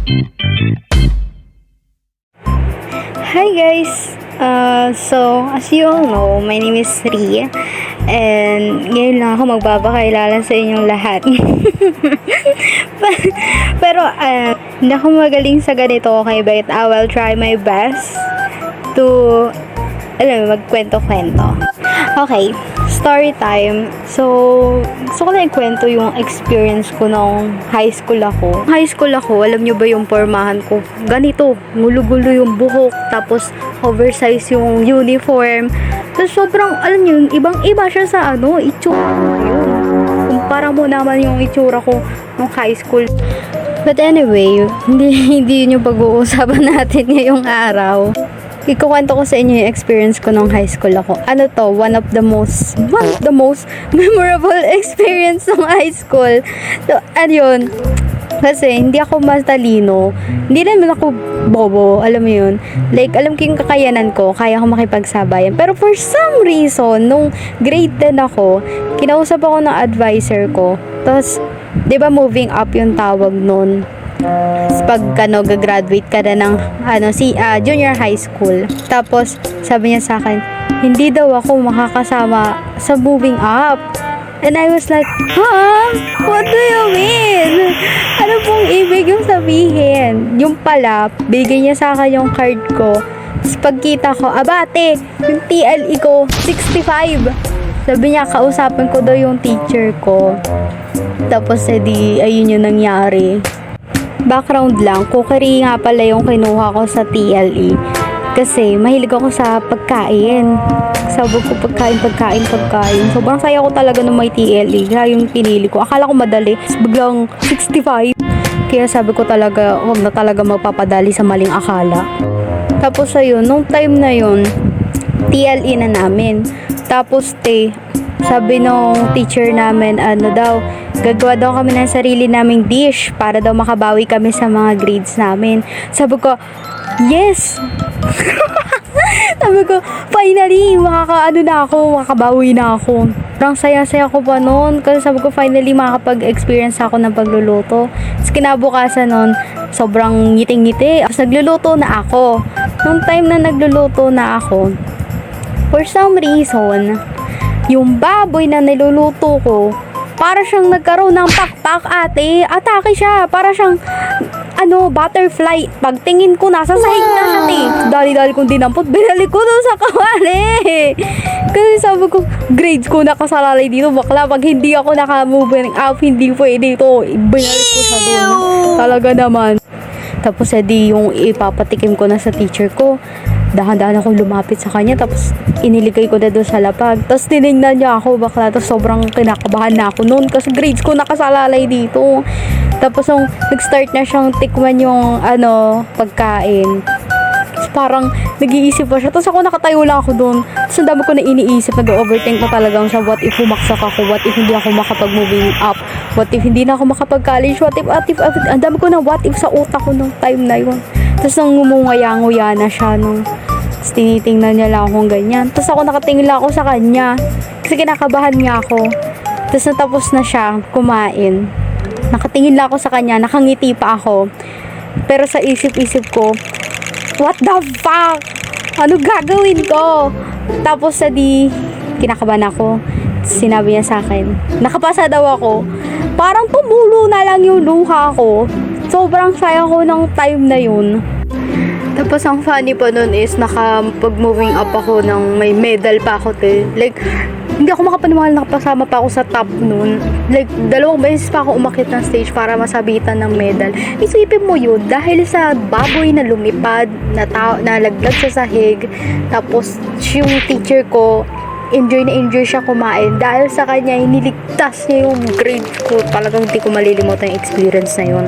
Hi guys! So, as you all know, my name is Sri. And ngayon lang ako magbabakilala sa inyong lahat. Pero, hindi ako magaling sa ganito, okay? But I will try my best to, magkwento-kwento. Okay, story time. So, gusto ko lang ikwento yung experience ko nung high school ako. High school ako, alam nyo ba yung pormahan ko? Ganito, gulo-gulo yung buhok, tapos oversize yung uniform. Tapos sobrang, alam nyo, ibang-iba siya sa itsura ko yun. Kumpara mo naman yung itsura ko nung high school. But anyway, hindi yun yung pag-uusapan natin ngayong araw. Ikukwento ko sa inyo yung experience ko nung high school ako. One of the most memorable experience ng high school. So, yun. Kasi, hindi ako matalino. Hindi naman ako bobo. Alam mo yun? Like, alam ko yung kakayanan ko. Kaya ako makipagsabayan. Pero for some reason, nung grade 10 ako, kinausap ako ng advisor ko. Tapos, di ba moving up yung tawag nun? Pag gagraduate ka na ng junior high school. Tapos sabi niya sa akin, hindi daw ako makakasama sa moving up. And I was like, what do you mean? Ano pong ibig yung sabihin? Yung pala, bigay niya sa akin yung card ko. Tapos pagkita ko, abate, yung TLE ko 65. Sabi niya, kausapan ko daw yung teacher ko. Tapos ayun yung nangyari. Background lang, cookery nga pala yung kinuha ko sa TLE. Kasi mahilig ako sa pagkain. Sabi ko pagkain. Sobrang saya ko talaga nung may TLE. Kaya yung pinili ko. Akala ko madali. Biglang 65. Kaya sabi ko talaga, huwag na talaga magpapadali sa maling akala. Tapos ayun, nung time na yun, TLE na namin. Tapos sabi nung teacher namin, gagawa daw kami ng sarili naming dish para daw makabawi kami sa mga grades namin. Sabi ko, yes! Sabi ko, finally, makakabawi na ako. Parang saya-saya ko pa noon. Kasi sabi ko, finally, makakapag-experience ako ng pagluluto. Tapos kinabukasan noon, sobrang ngiting-ngiti. Tapos nagluluto na ako. Nung time na nagluluto na ako, for some reason, yung baboy na niluluto ko, para siyang nagkaroon ng pakpak, ate. Atake siya. Para siyang, butterfly. Pagtingin ko, nasa sahig na siya, Dali-dali kong dinampot. Binalik ko dun sa kawali. Kasi sabi ko, grades ko nakasalalay dito. Bakla, pag hindi ako naka-moving up, hindi pwede ito. Binalik ko siya dun. Talaga naman. Tapos, yung ipapatikim ko na sa teacher ko. Dahan-dahan akong lumapit sa kanya, tapos iniligay ko na doon sa lapag. Tapos tinignan niya ako, bakla. Tapos sobrang kinakabahan na ako noon kasi grades ko nakasalalay dito. Tapos nung nag-start na siyang tikman yung pagkain, tapos parang nag-iisip pa siya. Tapos ako nakatayo lang ako doon. Tapos ang dami ko na iniisip, nag-overthink na talagang siya. What if bumaksak ako? What if hindi ako makapag-moving up? What if hindi na ako makapag-college? What if, ang dami ko na what if sa utak ko nung time na yun. Tapos nang ngumungaya-nguya na siya, tapos tinitingnan niya lang akong ganyan. Tapos ako nakatingin lang ako sa kanya. Kasi kinakabahan nga ako. Tapos natapos na siya kumain. Nakatingin lang ako sa kanya. Nakangiti pa ako. Pero sa isip-isip ko, what the fuck? Ano gagawin ko? Tapos kinakabahan ako. Sinabi niya sa akin, nakapasa daw ako. Parang tumulo na lang yung luha ko. Sobrang saya ko ng time na yun. Tapos ang funny pa nun is nakapag-moving up ako ng may medal pa ako, Like, hindi ako makapaniwala, nakapasama pa ako sa top nun. Like, 2 beses pa ako umakyat ng stage para masabitan ng medal. Isipin mo yun, dahil sa baboy na lumipad, nalaglag sa sahig, tapos yung teacher ko, enjoy siya kumain. Dahil sa kanya, iniligtas niya yung grade ko. Talagang hindi ko malilimutan yung experience na yun.